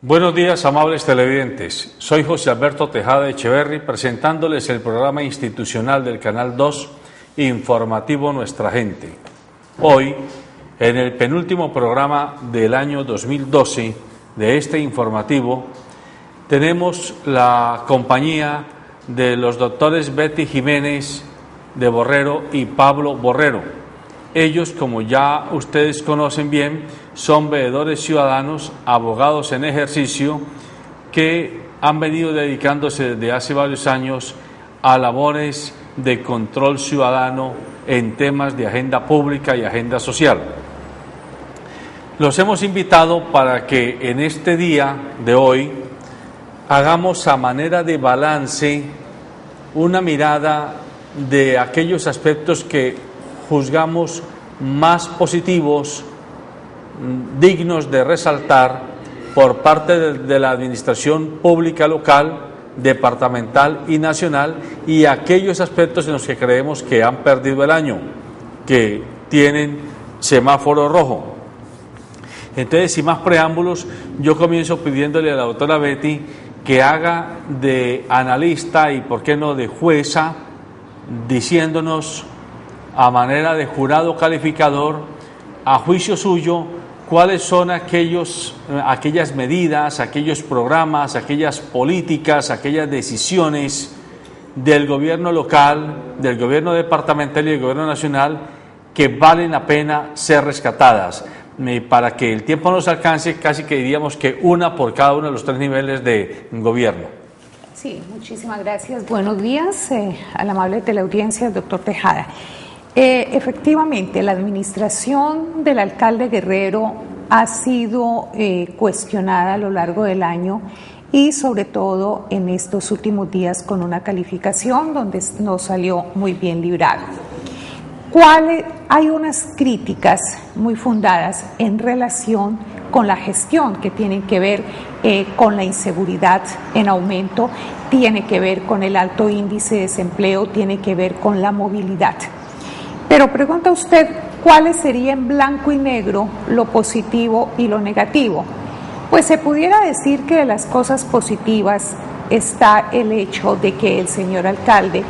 Buenos días, amables televidentes. Soy José Alberto Tejada Echeverri, presentándoles el programa institucional del Canal 2, informativo Nuestra Gente. Hoy, en el penúltimo programa del año 2012 de este informativo, tenemos la compañía de los doctores Betty Jiménez de Borrero y Pablo Borrero. Ellos, como ya ustedes conocen bien, son veedores ciudadanos, abogados en ejercicio, que han venido dedicándose desde hace varios años a labores de control ciudadano en temas de agenda pública y agenda social. Los hemos invitado para que en este día de hoy hagamos a manera de balance una mirada de aquellos aspectos que juzgamos más positivos, dignos de resaltar por parte de la administración pública local, departamental y nacional, y aquellos aspectos en los que creemos que han perdido el año, que tienen semáforo rojo. Entonces, sin más preámbulos, yo comienzo pidiéndole a la doctora Betty que haga de analista y, por qué no, de jueza, diciéndonos a manera de jurado calificador, a juicio suyo, cuáles son aquellas medidas, aquellos programas, aquellas políticas, aquellas decisiones del gobierno local, del gobierno departamental y del gobierno nacional que valen la pena ser rescatadas. Para que el tiempo nos alcance, casi que diríamos que una por cada uno de los tres niveles de gobierno. Sí, muchísimas gracias. Buenos días a la amable teleaudiencia, doctor Tejada. Efectivamente, la administración del alcalde Guerrero ha sido cuestionada a lo largo del año y sobre todo en estos últimos días con una calificación donde no salió muy bien librado. Hay unas críticas muy fundadas en relación con la gestión que tienen que ver con la inseguridad en aumento, tiene que ver con el alto índice de desempleo, tiene que ver con la movilidad. Pero pregunta usted, ¿cuáles sería en blanco y negro lo positivo y lo negativo? Pues se pudiera decir que de las cosas positivas está el hecho de que el señor alcalde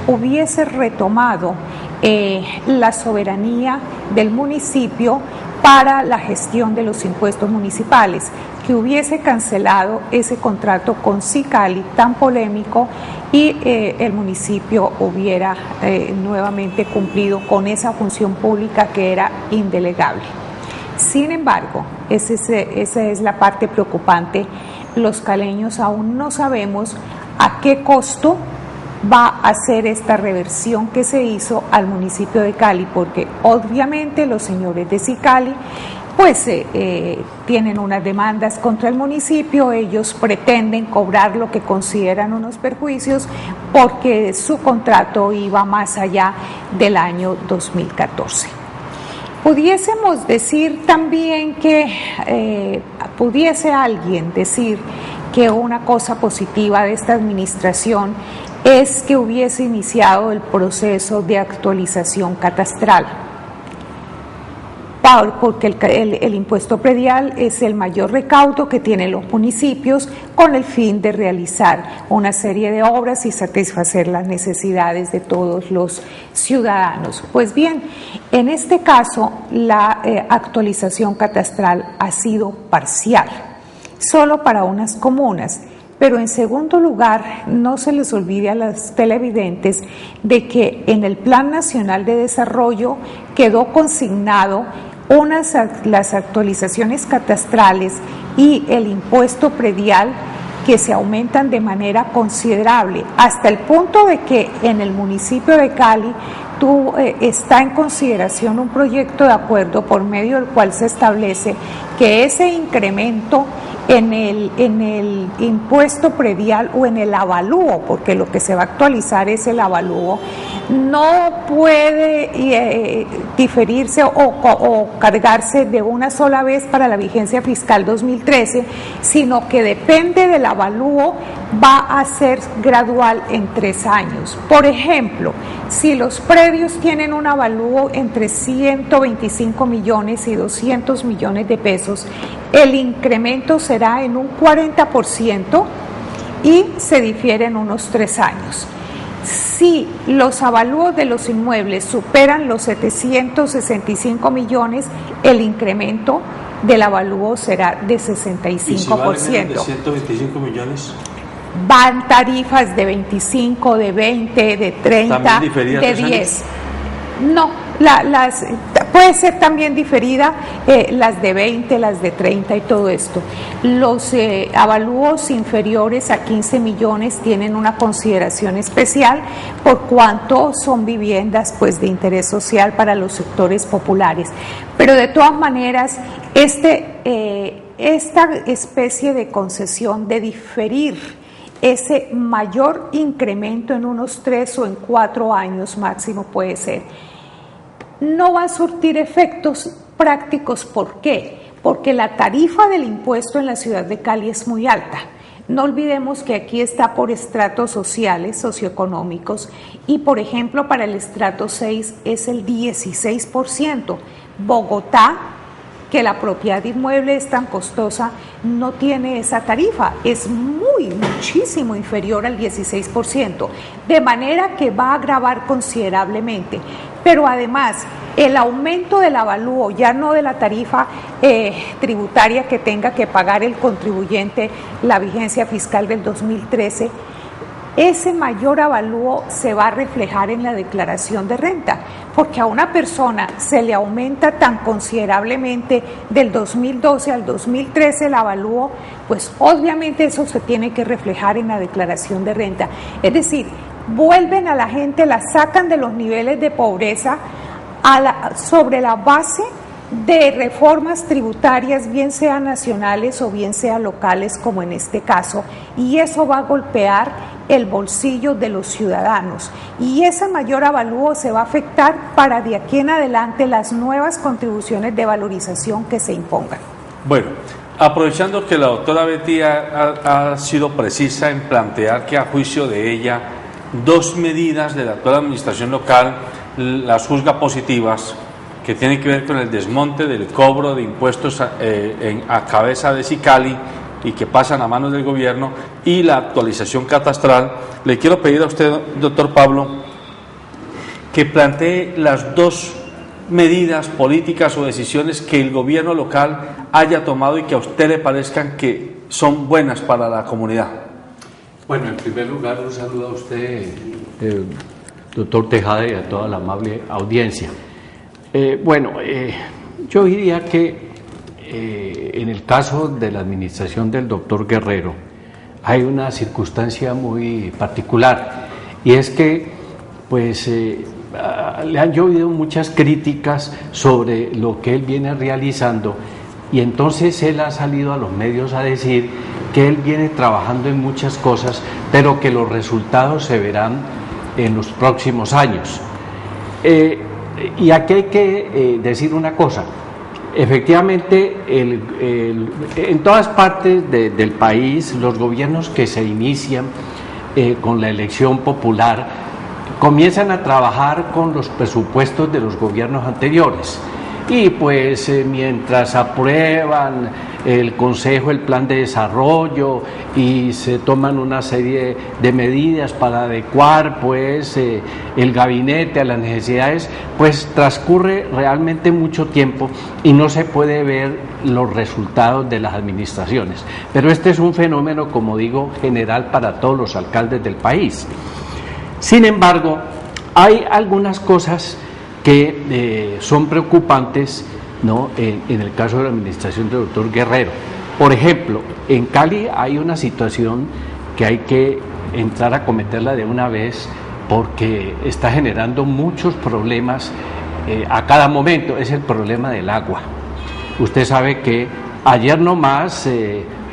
hubiese retomado la soberanía del municipio para la gestión de los impuestos municipales, que hubiese cancelado ese contrato con Sicali tan polémico y el municipio hubiera nuevamente cumplido con esa función pública que era indelegable. Sin embargo, esa es la parte preocupante. Los caleños aún no sabemos a qué costo va a hacer esta reversión que se hizo al municipio de Cali, porque obviamente los señores de Sicali pues tienen unas demandas contra el municipio, ellos pretenden cobrar lo que consideran unos perjuicios porque su contrato iba más allá del año 2014. Pudiésemos decir también que pudiese alguien decir que una cosa positiva de esta administración es que hubiese iniciado el proceso de actualización catastral, porque el impuesto predial es el mayor recaudo que tienen los municipios con el fin de realizar una serie de obras y satisfacer las necesidades de todos los ciudadanos. Pues bien, en este caso la actualización catastral ha sido parcial, solo para unas comunas. Pero en segundo lugar, no se les olvide a los televidentes de que en el Plan Nacional de Desarrollo quedó consignado las actualizaciones catastrales y el impuesto predial que se aumentan de manera considerable, hasta el punto de que en el municipio de Cali está en consideración un proyecto de acuerdo por medio del cual se establece que ese incremento en el impuesto predial o en el avalúo, porque lo que se va a actualizar es el avalúo, no puede diferirse o cargarse de una sola vez para la vigencia fiscal 2013, sino que depende del avalúo, va a ser gradual en 3 años. Por ejemplo, si los predios tienen un avalúo entre 125 millones y 200 millones de pesos, el incremento será en un 40% y se difiere en unos 3 años. Si los avalúos de los inmuebles superan los 765 millones, el incremento del avalúo será de 65%. ¿Y si vale menos de 125 millones? Van tarifas de 25, de 20, de 30, de 10. No, puede ser también diferida las de 20, las de 30 y todo esto. Los avalúos inferiores a 15 millones tienen una consideración especial por cuanto son viviendas pues de interés social para los sectores populares. Pero de todas maneras, esta especie de concesión de diferir ese mayor incremento en unos 3 o en 4 años máximo puede ser, no va a surtir efectos prácticos. ¿Por qué? Porque la tarifa del impuesto en la ciudad de Cali es muy alta. No olvidemos que aquí está por estratos sociales, socioeconómicos, y por ejemplo para el estrato 6 es el 16%. Bogotá, que la propiedad inmueble es tan costosa, no tiene esa tarifa, es muchísimo inferior al 16%, de manera que va a agravar considerablemente. Pero además, el aumento del avalúo, ya no de la tarifa tributaria que tenga que pagar el contribuyente, la vigencia fiscal del 2013, ese mayor avalúo se va a reflejar en la declaración de renta, porque a una persona se le aumenta tan considerablemente del 2012 al 2013 el avalúo, pues obviamente eso se tiene que reflejar en la declaración de renta. Es decir, vuelven a la gente, la sacan de los niveles de pobreza sobre la base de reformas tributarias, bien sean nacionales o bien sean locales, como en este caso, y eso va a golpear el bolsillo de los ciudadanos, y ese mayor avalúo se va a afectar para de aquí en adelante las nuevas contribuciones de valorización que se impongan. Bueno, aprovechando que la doctora Betty ha sido precisa en plantear que a juicio de ella 2 medidas de la actual administración local las juzga positivas, que tienen que ver con el desmonte del cobro de impuestos a cabeza de Sicali y que pasan a manos del gobierno, y la actualización catastral, le quiero pedir a usted, doctor Pablo, que plantee las 2 medidas políticas o decisiones que el gobierno local haya tomado y que a usted le parezcan que son buenas para la comunidad. Bueno, en primer lugar, un saludo a usted, doctor Tejada, y a toda la amable audiencia. Yo diría que en el caso de la administración del doctor Guerrero hay una circunstancia muy particular, y es que pues le han llovido muchas críticas sobre lo que él viene realizando, y entonces él ha salido a los medios a decir que él viene trabajando en muchas cosas, pero que los resultados se verán en los próximos años. Y aquí hay que decir una cosa. Efectivamente, en todas partes del país, los gobiernos que se inician con la elección popular comienzan a trabajar con los presupuestos de los gobiernos anteriores, y pues mientras aprueban el Consejo el plan de desarrollo y se toman una serie de medidas para adecuar pues el gabinete a las necesidades, pues transcurre realmente mucho tiempo y no se puede ver los resultados de las administraciones. Pero este es un fenómeno, como digo, general para todos los alcaldes del país. Sin embargo, hay algunas cosas que son preocupantes, ¿no?, en el caso de la administración del doctor Guerrero. Por ejemplo, en Cali hay una situación que hay que entrar a cometerla de una vez, porque está generando muchos problemas a cada momento. Es el problema del agua. Usted sabe que ayer nomás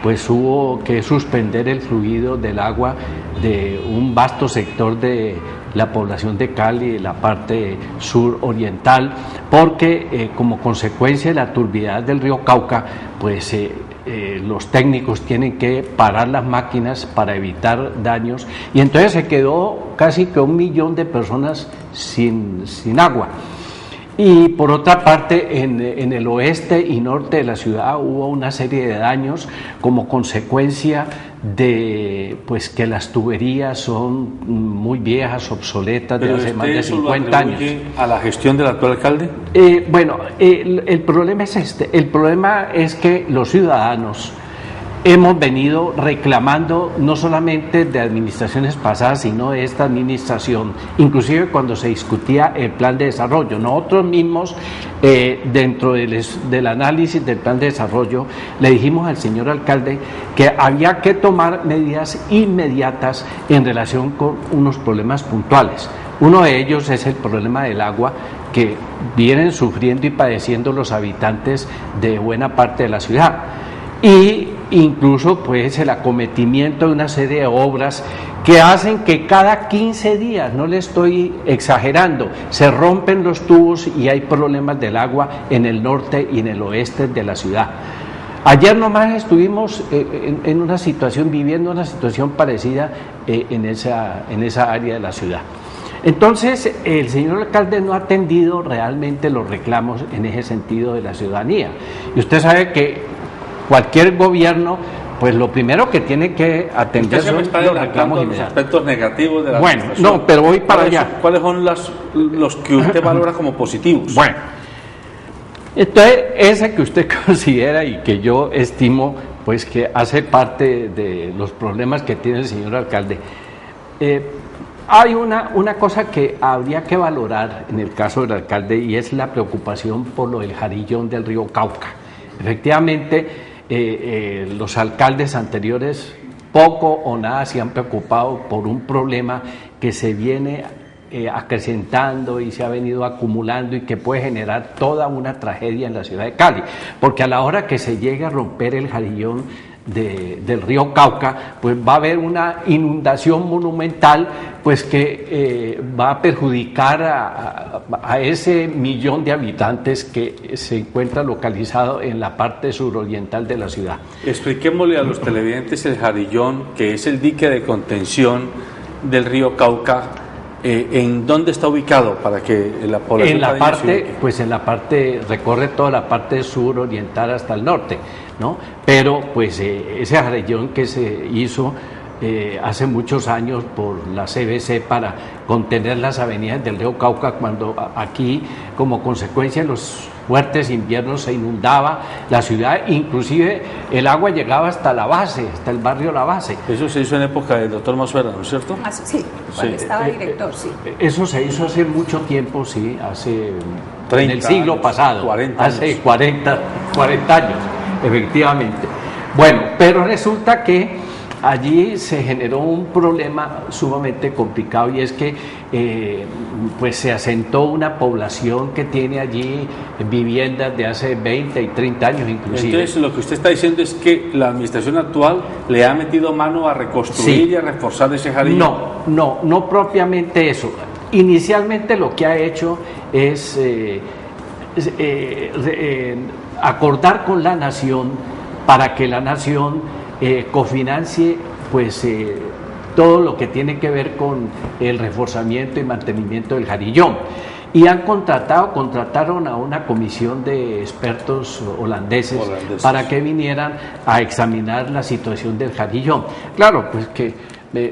pues hubo que suspender el fluido del agua de un vasto sector de la población de Cali, la parte suroriental, porque como consecuencia de la turbidez del río Cauca, pues los técnicos tienen que parar las máquinas para evitar daños, y entonces se quedó casi que 1 millón de personas sin agua. Y por otra parte, en el oeste y norte de la ciudad hubo una serie de daños como consecuencia de pues que las tuberías son muy viejas, obsoletas, de hace más de 50 años. ¿A la gestión del actual alcalde? Bueno, el problema es este. El problema es que los ciudadanos hemos venido reclamando no solamente de administraciones pasadas, sino de esta administración, inclusive cuando se discutía el plan de desarrollo. Nosotros mismos, dentro del análisis del plan de desarrollo, le dijimos al señor alcalde que había que tomar medidas inmediatas en relación con unos problemas puntuales. Uno de ellos es el problema del agua que vienen sufriendo y padeciendo los habitantes de buena parte de la ciudad. Y incluso pues el acometimiento de una serie de obras que hacen que cada 15 días, no le estoy exagerando, se rompen los tubos y hay problemas del agua en el norte y en el oeste de la ciudad. Ayer nomás estuvimos en una situación, viviendo una situación parecida en esa área de la ciudad. Entonces, el señor alcalde no ha atendido realmente los reclamos en ese sentido de la ciudadanía. Y usted sabe que cualquier gobierno, pues lo primero que tiene que atender son los reclamos los aspectos negativos de la administración. Bueno, no, pero voy para allá. ¿Cuáles son los que usted valora como positivos? Bueno, entonces ese que usted considera y que yo estimo, pues que hace parte de los problemas que tiene el señor alcalde. Hay una cosa que habría que valorar en el caso del alcalde y es la preocupación por lo del jarillón del río Cauca. Efectivamente, los alcaldes anteriores poco o nada se han preocupado por un problema que se viene acrecentando y se ha venido acumulando y que puede generar toda una tragedia en la ciudad de Cali, porque a la hora que se llegue a romper el jarillón del río Cauca, pues va a haber una inundación monumental, pues que va a perjudicar a ese millón de habitantes que se encuentra localizado en la parte suroriental de la ciudad. Expliquémosle a los televidentes el jarillón, que es el dique de contención del río Cauca. ¿En dónde está ubicado para que la población en la parte, pues en la parte, recorre toda la parte suroriental hasta el norte, ¿no? Pero pues ese jarillón que se hizo hace muchos años por la CBC para contener las avenidas del río Cauca, cuando aquí como consecuencia de los fuertes inviernos se inundaba la ciudad, inclusive el agua llegaba hasta la base, hasta el barrio La Base. Eso se hizo en época del doctor Mosquera, ¿no es cierto? Sí, cuando estaba director, sí. Eso se hizo hace mucho tiempo, sí, hace 30 en el siglo años, pasado, 40 hace años. 40 años, efectivamente. Bueno, pero resulta que allí se generó un problema sumamente complicado y es que pues se asentó una población que tiene allí viviendas de hace 20 y 30 años inclusive. Entonces lo que usted está diciendo es que la administración actual le ha metido mano a reconstruir y a reforzar ese jardín. No propiamente eso. Inicialmente lo que ha hecho es acordar con la nación para que la nación cofinancie pues todo lo que tiene que ver con el reforzamiento y mantenimiento del jarillón. Y contrataron a una comisión de expertos holandeses para que vinieran a examinar la situación del jarillón. Claro, pues que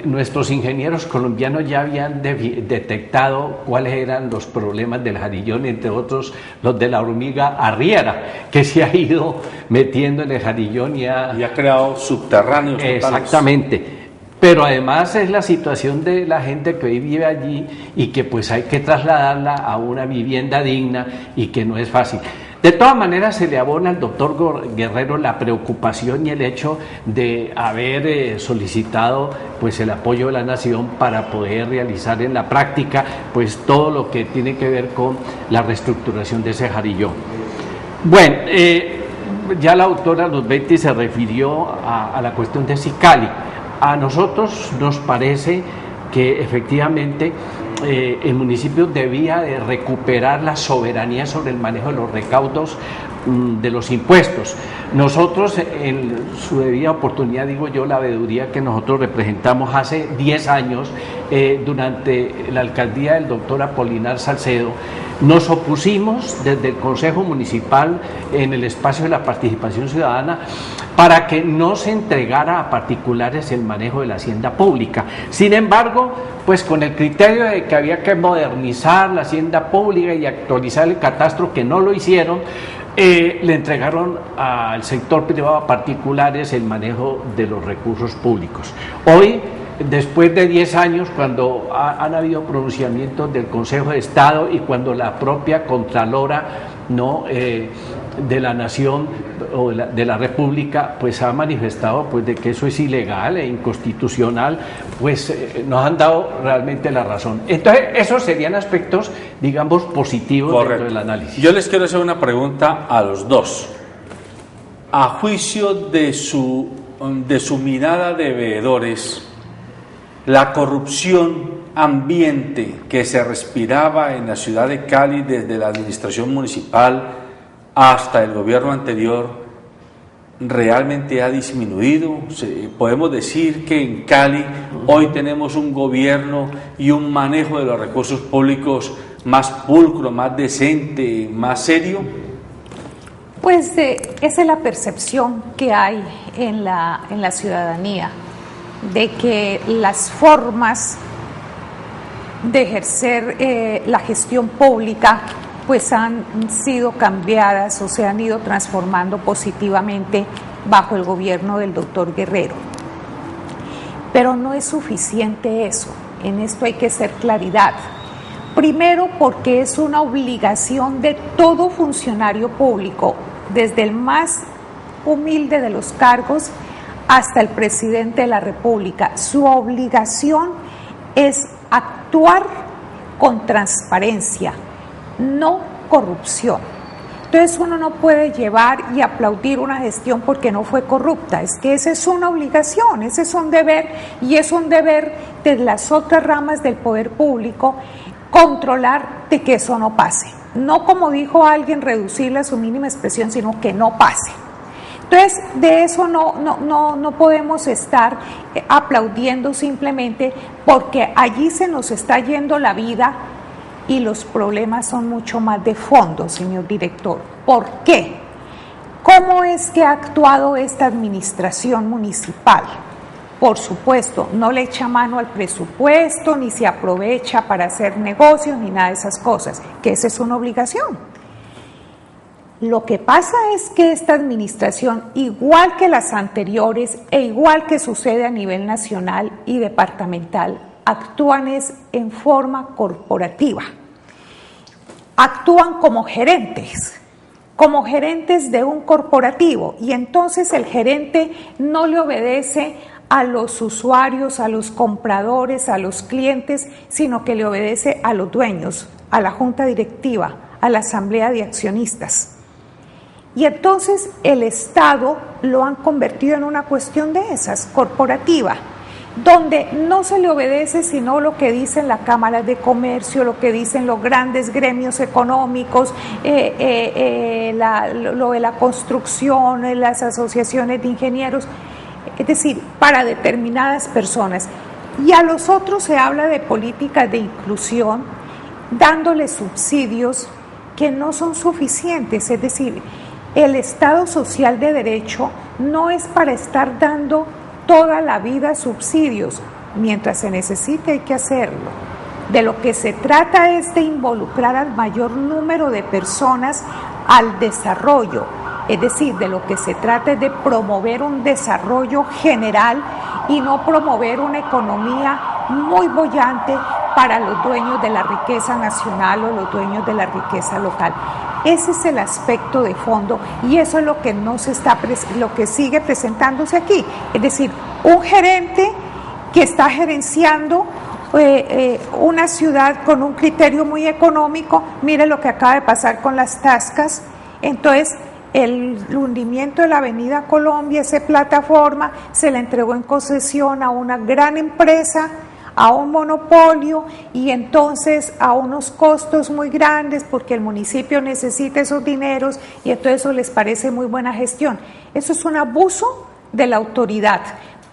nuestros ingenieros colombianos ya habían detectado cuáles eran los problemas del jarillón, entre otros los de la hormiga arriera, que se ha ido metiendo en el jarillón y ha creado subterráneos totales. Exactamente. Pero además es la situación de la gente que hoy vive allí y que pues hay que trasladarla a una vivienda digna y que no es fácil. De todas maneras se le abona al doctor Guerrero la preocupación y el hecho de haber solicitado pues el apoyo de la nación para poder realizar en la práctica pues todo lo que tiene que ver con la reestructuración de ese jarillón. Bueno, ya la doctora Luzbetti se refirió a la cuestión de Sicali. A nosotros nos parece que efectivamente el municipio debía de recuperar la soberanía sobre el manejo de los recaudos de los impuestos. Nosotros, en su debida oportunidad, digo yo, la veeduría que nosotros representamos hace 10 años, durante la alcaldía del doctor Apolinar Salcedo, nos opusimos desde el Consejo Municipal en el espacio de la participación ciudadana para que no se entregara a particulares el manejo de la hacienda pública. Sin embargo, pues con el criterio de que había que modernizar la hacienda pública y actualizar el catastro, que no lo hicieron, le entregaron al sector privado, a particulares, el manejo de los recursos públicos. Hoy, después de 10 años, cuando han habido pronunciamientos del Consejo de Estado y cuando la propia Contralora de la Nación o de la República pues ha manifestado pues de que eso es ilegal e inconstitucional, pues nos han dado realmente la razón. Entonces esos serían aspectos, digamos, positivos. Correcto. Dentro del análisis. Yo les quiero hacer una pregunta a los dos. A juicio de su mirada de veedores, la corrupción ambiente que se respiraba en la ciudad de Cali desde la administración municipal hasta el gobierno anterior, ¿realmente ha disminuido? Podemos decir que en Cali hoy tenemos un gobierno y un manejo de los recursos públicos más pulcro, más decente, más serio. Pues esa es la percepción que hay en la ciudadanía, de que las formas de ejercer la gestión pública pues han sido cambiadas o se han ido transformando positivamente bajo el gobierno del doctor Guerrero. Pero no es suficiente eso, en esto hay que hacer claridad. Primero, porque es una obligación de todo funcionario público, desde el más humilde de los cargos hasta el presidente de la República. Su obligación es actuar con transparencia, no corrupción. Entonces uno no puede llevar y aplaudir una gestión porque no fue corrupta, es que esa es una obligación, ese es un deber, y es un deber de las otras ramas del poder público controlar de que eso no pase. No, como dijo alguien, reducirle a su mínima expresión, sino que no pase. Entonces, de eso no podemos estar aplaudiendo simplemente porque allí se nos está yendo la vida y los problemas son mucho más de fondo, señor director. ¿Por qué? ¿Cómo es que ha actuado esta administración municipal? Por supuesto, no le echa mano al presupuesto, ni se aprovecha para hacer negocios, ni nada de esas cosas, que esa es una obligación. Lo que pasa es que esta administración, igual que las anteriores e igual que sucede a nivel nacional y departamental, actúan en forma corporativa. Actúan como gerentes de un corporativo, y entonces el gerente no le obedece a los usuarios, a los compradores, a los clientes, sino que le obedece a los dueños, a la junta directiva, a la asamblea de accionistas. Y entonces el Estado lo han convertido en una cuestión de esas, corporativa, donde no se le obedece sino lo que dicen las cámaras de comercio, lo que dicen los grandes gremios económicos, lo de la construcción, las asociaciones de ingenieros, es decir, para determinadas personas. Y a los otros se habla de políticas de inclusión, dándoles subsidios que no son suficientes, es decir, el Estado social de derecho no es para estar dando toda la vida subsidios. Mientras se necesite hay que hacerlo. De lo que se trata es de involucrar al mayor número de personas al desarrollo. Es decir, de lo que se trata es de promover un desarrollo general y no promover una economía muy boyante para los dueños de la riqueza nacional o los dueños de la riqueza local. Ese es el aspecto de fondo y eso es lo que lo que sigue presentándose aquí. Es decir, un gerente que está gerenciando una ciudad con un criterio muy económico. Mire lo que acaba de pasar con las tascas. Entonces, el hundimiento de la Avenida Colombia, esa plataforma, se la entregó en concesión a una gran empresa, a un monopolio y entonces a unos costos muy grandes porque el municipio necesita esos dineros y entonces eso les parece muy buena gestión. Eso es un abuso de la autoridad,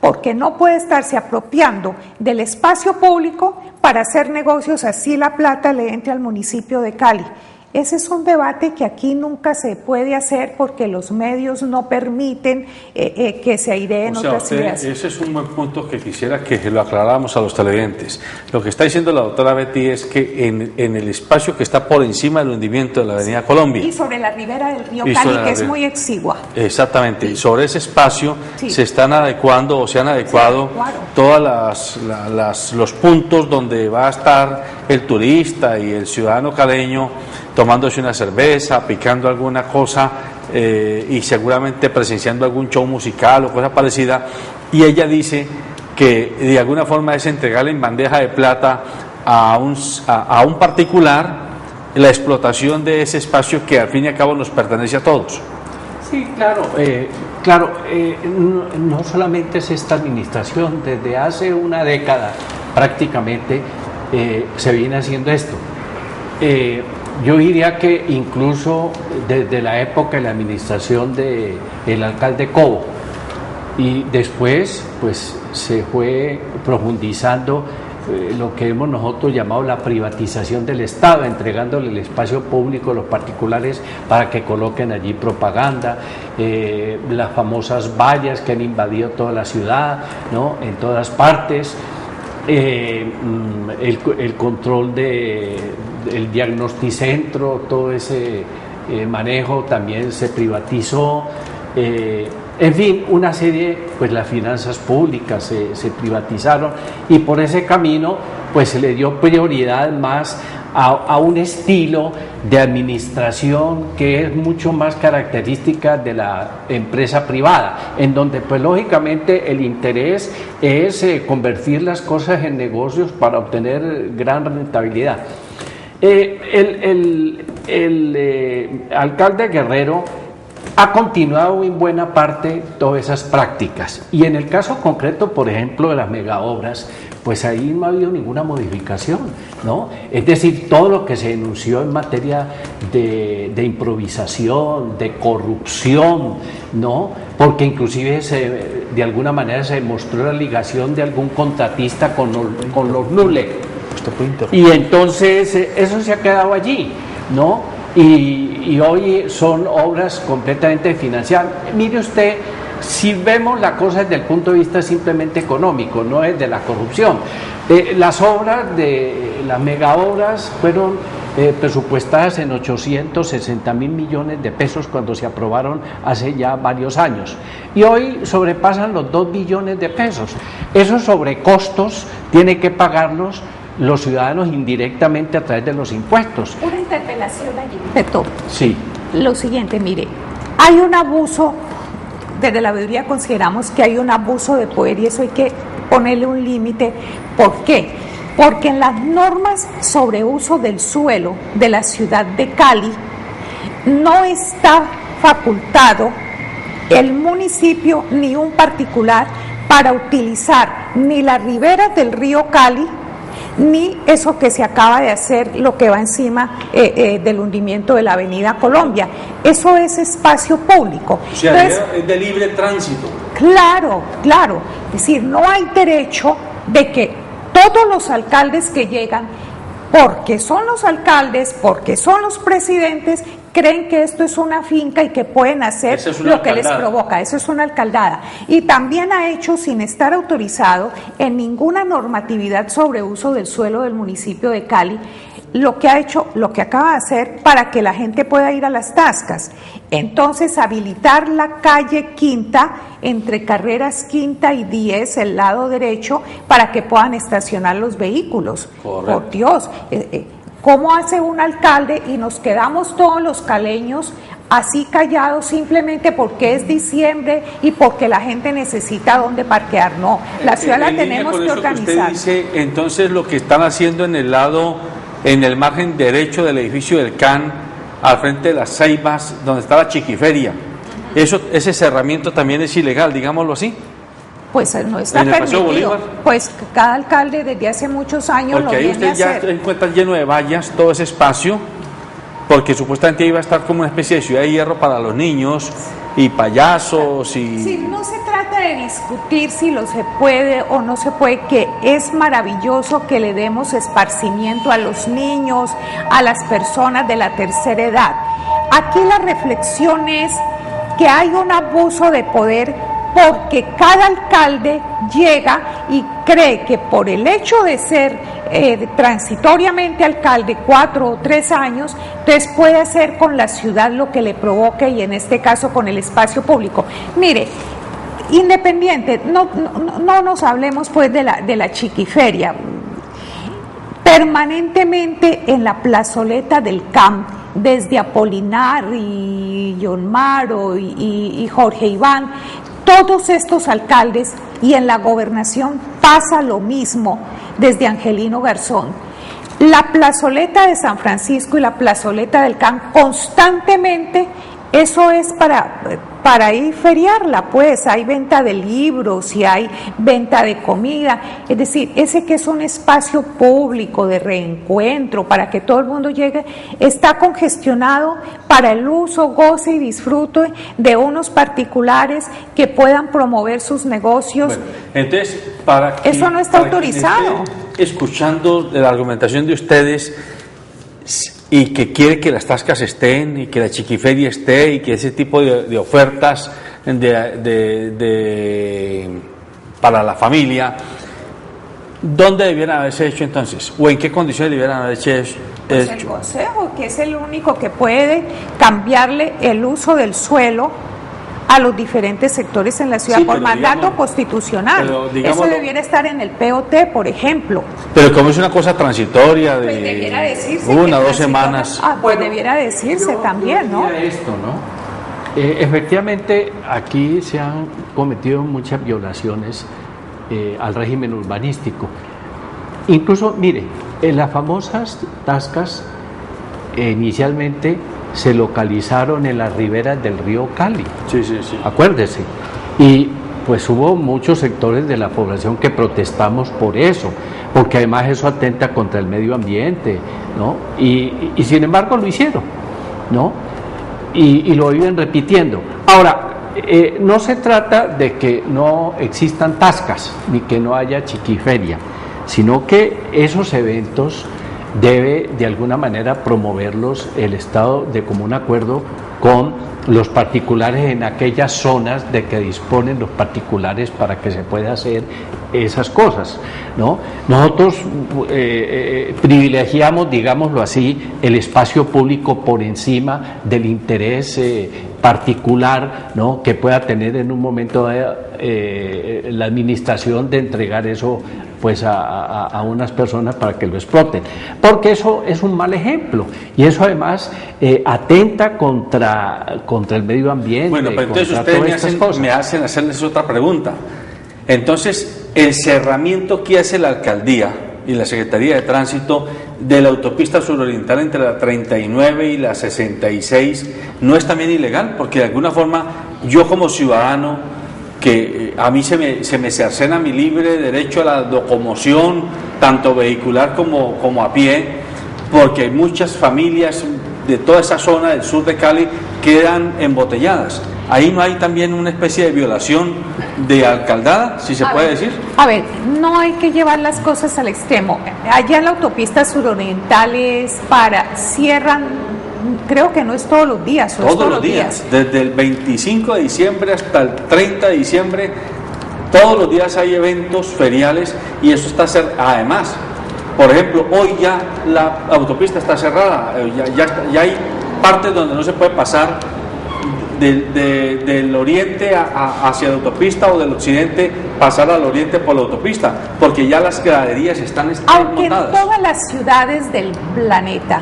porque no puede estarse apropiando del espacio público para hacer negocios, así la plata le entre al municipio de Cali. Ese es un debate que aquí nunca se puede hacer porque los medios no permiten que se aireen otras ideas. Ese es un buen punto que quisiera que lo aclaráramos a los televidentes. Lo que está diciendo la doctora Betty es que en el espacio que está por encima del hundimiento de la Avenida Colombia. Y sobre la ribera del río Cali, que es muy exigua. Exactamente, y sobre ese espacio sí, se están adecuando o se han adecuado todos los puntos donde va a estar el turista y el ciudadano caleño tomándose una cerveza, picando alguna cosa y seguramente presenciando algún show musical o cosa parecida, y ella dice que de alguna forma es entregarle en bandeja de plata a un particular la explotación de ese espacio que al fin y al cabo nos pertenece a todos. Sí, claro, no solamente es esta administración, desde hace una década prácticamente se viene haciendo esto. Yo diría que incluso desde la época de la administración del alcalde Cobo, y después pues se fue profundizando lo que hemos nosotros llamado la privatización del Estado, entregándole el espacio público a los particulares para que coloquen allí propaganda, las famosas vallas que han invadido toda la ciudad, ¿no?, en todas partes. El control del diagnosticentro, todo ese manejo también se privatizó, en fin, una serie, pues las finanzas públicas se privatizaron y por ese camino pues se le dio prioridad más a un estilo de administración que es mucho más característica de la empresa privada, en donde pues lógicamente el interés es convertir las cosas en negocios para obtener gran rentabilidad. El alcalde Guerrero ha continuado en buena parte todas esas prácticas, y en el caso concreto, por ejemplo, de las megaobras, pues ahí no ha habido ninguna modificación, ¿no? Es decir, todo lo que se denunció en materia de improvisación, de corrupción, ¿no? Porque inclusive de alguna manera se demostró la ligación de algún contratista con los NULE. Y entonces eso se ha quedado allí, ¿no? Y hoy son obras completamente financiadas. Mire usted, si vemos la cosa desde el punto de vista simplemente económico, no es de la corrupción. Las obras de las megaobras fueron presupuestadas en 860.000 millones de pesos cuando se aprobaron hace ya varios años, y hoy sobrepasan los 2 billones de pesos. Esos sobrecostos tienen que pagarlos los ciudadanos indirectamente a través de los impuestos. Una interpelación allí, Beto. Sí. Lo siguiente, mire, hay un abuso, desde la veeduría consideramos que hay un abuso de poder y eso hay que ponerle un límite. ¿Por qué? Porque en las normas sobre uso del suelo de la ciudad de Cali no está facultado el municipio ni un particular para utilizar ni la ribera del río Cali ni eso que se acaba de hacer, lo que va encima del hundimiento de la Avenida Colombia. Eso es espacio público. O sea, entonces, es de libre tránsito. Claro, claro. Es decir, no hay derecho de que todos los alcaldes que llegan, porque son los alcaldes, porque son los presidentes, creen que esto es una finca y que pueden hacer lo que les provoca. Eso es una alcaldada. Y también ha hecho, sin estar autorizado en ninguna normatividad sobre uso del suelo del municipio de Cali, lo que ha hecho, lo que acaba de hacer para que la gente pueda ir a las tascas. Entonces, habilitar la calle Quinta, entre carreras Quinta y 10, el lado derecho, para que puedan estacionar los vehículos. Correcto. Por Dios, ¿cómo hace un alcalde y nos quedamos todos los caleños así callados simplemente porque es diciembre y porque la gente necesita dónde parquear? No, la ciudad la tenemos que organizar. Usted dice, entonces lo que están haciendo en el margen derecho del edificio del CAN, al frente de las Ceibas, donde está la Chiquiferia, ese cerramiento también es ilegal, digámoslo así. Pues no está ¿En el Paseo permitido. Bolívar? Pues cada alcalde desde hace muchos años Porque lo ahí viene a usted ya hacer. encuentra lleno de vallas todo ese espacio, porque supuestamente iba a estar como una especie de ciudad de hierro para los niños y payasos y... Sí, no se trata de discutir si lo se puede o no se puede, que es maravilloso que le demos esparcimiento a los niños, a las personas de la tercera edad. Aquí la reflexión es que hay un abuso de poder porque cada alcalde llega y cree que por el hecho de ser transitoriamente alcalde 4 o 3 años, entonces puede hacer con la ciudad lo que le provoque y en este caso con el espacio público. Mire, independiente, no nos hablemos pues de la chiquiferia. Permanentemente en la plazoleta del CAM, desde Apolinar y John Maro y Jorge Iván, todos estos alcaldes, y en la gobernación pasa lo mismo desde Angelino Garzón. La plazoleta de San Francisco y la plazoleta del CAM constantemente, eso es para ir feriarla, pues hay venta de libros y hay venta de comida, es decir, ese que es un espacio público de reencuentro para que todo el mundo llegue, está congestionado para el uso, goce y disfrute de unos particulares que puedan promover sus negocios. Bueno, entonces, eso no está autorizado. Escuchando la argumentación de ustedes y que quiere que las tascas estén y que la chiquiferia esté y que ese tipo de ofertas para la familia, ¿dónde debieran haberse hecho entonces? ¿O en qué condiciones debieran haberse hecho? Pues el Consejo, que es el único que puede cambiarle el uso del suelo a los diferentes sectores en la ciudad, sí, por mandato constitucional. Eso debiera estar en el POT, por ejemplo. Pero como es una cosa transitoria de debiera decirse 1 o 2 semanas. Pues debiera decirse también, ¿no? Esto, ¿no? Efectivamente, aquí se han cometido muchas violaciones al régimen urbanístico. Incluso, mire, en las famosas tascas inicialmente se localizaron en las riberas del río Cali. Sí, sí, sí. Acuérdese. Y pues hubo muchos sectores de la población que protestamos por eso, porque además eso atenta contra el medio ambiente, ¿no? Y sin embargo lo hicieron, ¿no? Y lo viven repitiendo. Ahora, no se trata de que no existan tascas, ni que no haya chiquiferia, sino que esos eventos debe de alguna manera promoverlos el Estado de común acuerdo con los particulares en aquellas zonas de que disponen los particulares para que se pueda hacer esas cosas, ¿no? Nosotros privilegiamos, digámoslo así, el espacio público por encima del interés particular, ¿no?, que pueda tener en un momento la administración de entregar eso pues a unas personas para que lo exploten, porque eso es un mal ejemplo y eso además atenta contra el medio ambiente. Bueno, pero entonces ustedes me hacen hacerles otra pregunta. Entonces, el cerramiento que hace la alcaldía y la Secretaría de Tránsito de la autopista suroriental entre la 39 y la 66 no es también ilegal, porque de alguna forma yo como ciudadano, que a mí se me cercena mi libre derecho a la locomoción, tanto vehicular como a pie, porque muchas familias de toda esa zona del sur de Cali quedan embotelladas. Ahí no hay también una especie de violación de alcaldada, si se puede decir. A ver, no hay que llevar las cosas al extremo. Allá en la autopista suroriental cierran, creo que no es todos los días. Todos los días, desde el 25 de diciembre hasta el 30 de diciembre, todos los días hay eventos feriales y eso está cerrado. Además, por ejemplo, hoy ya la autopista está cerrada, ya hay partes donde no se puede pasar del oriente hacia la autopista o del occidente pasar al oriente por la autopista, porque ya las graderías están montadas. Aunque en todas las ciudades del planeta,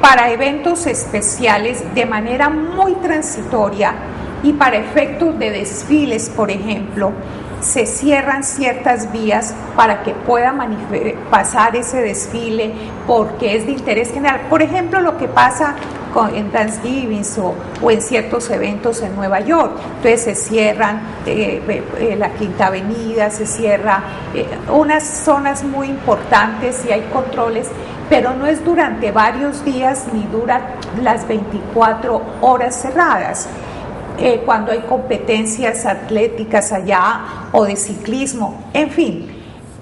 para eventos especiales de manera muy transitoria y para efectos de desfiles, por ejemplo, se cierran ciertas vías para que pueda pasar ese desfile porque es de interés general. Por ejemplo, lo que pasa en Thanksgiving o en ciertos eventos en Nueva York. Entonces se cierran la Quinta Avenida, se cierra unas zonas muy importantes y hay controles, pero no es durante varios días ni dura las 24 horas cerradas. Cuando hay competencias atléticas allá o de ciclismo, en fin,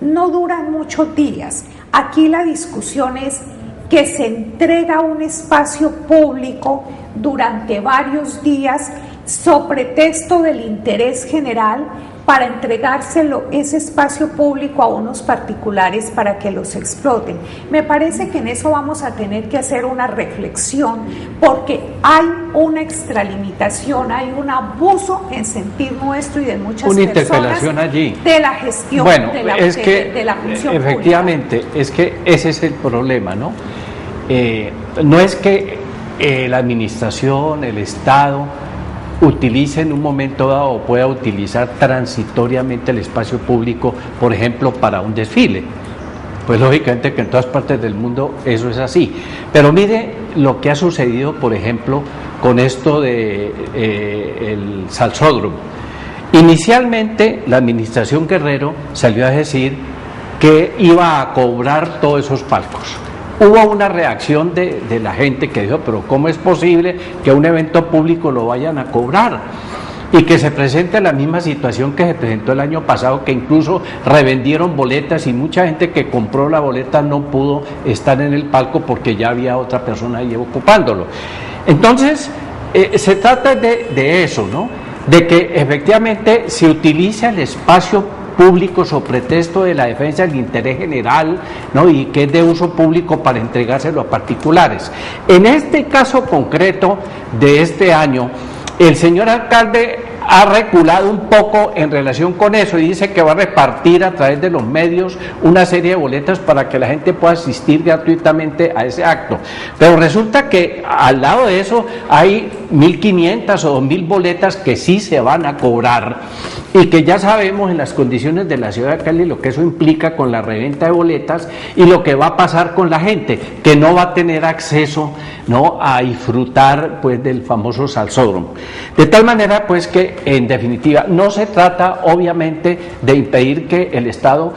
no duran muchos días. Aquí la discusión es que se entrega un espacio público durante varios días sobre pretexto del interés general para entregárselo ese espacio público a unos particulares para que los exploten. Me parece que en eso vamos a tener que hacer una reflexión, porque hay una extralimitación, hay un abuso en sentir nuestro y de muchas una personas interpelación allí de la gestión de la función efectivamente pública. Es que ese es el problema, ¿no? No es que la administración, el Estado utilice en un momento dado o pueda utilizar transitoriamente el espacio público, por ejemplo, para un desfile. Pues lógicamente que en todas partes del mundo eso es así. Pero mire lo que ha sucedido, por ejemplo, con esto de el salsódromo. Inicialmente la administración Guerrero salió a decir que iba a cobrar todos esos palcos. Hubo una reacción de la gente que dijo, pero ¿cómo es posible que un evento público lo vayan a cobrar? Y que se presente la misma situación que se presentó el año pasado, que incluso revendieron boletas y mucha gente que compró la boleta no pudo estar en el palco porque ya había otra persona ahí ocupándolo. Entonces, se trata de eso, ¿no? De que efectivamente se utiliza el espacio público sobre pretexto de la defensa del interés general, ¿no? Y que es de uso público para entregárselo a particulares. En este caso concreto de este año, el señor alcalde ha reculado un poco en relación con eso y dice que va a repartir a través de los medios una serie de boletas para que la gente pueda asistir gratuitamente a ese acto. Pero resulta que al lado de eso hay 1.500 o 2.000 boletas que sí se van a cobrar y que ya sabemos en las condiciones de la ciudad de Cali lo que eso implica con la reventa de boletas y lo que va a pasar con la gente, que no va a tener acceso, ¿no?, a disfrutar pues del famoso salsódromo. De tal manera pues que en definitiva no se trata obviamente de impedir que el Estado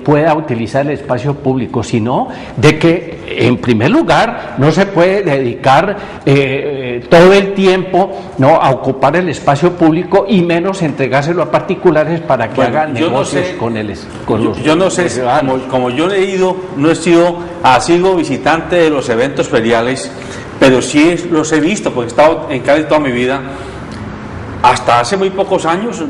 pueda utilizar el espacio público, sino de que en primer lugar no se puede dedicar todo el tiempo, ¿no?, a ocupar el espacio público y menos entregárselo a particulares para que hagan negocios con los yo no sé, como yo he ido, no he sido asiduo visitante de los eventos feriales, pero sí los he visto porque he estado en Cali toda mi vida. Hasta hace muy pocos años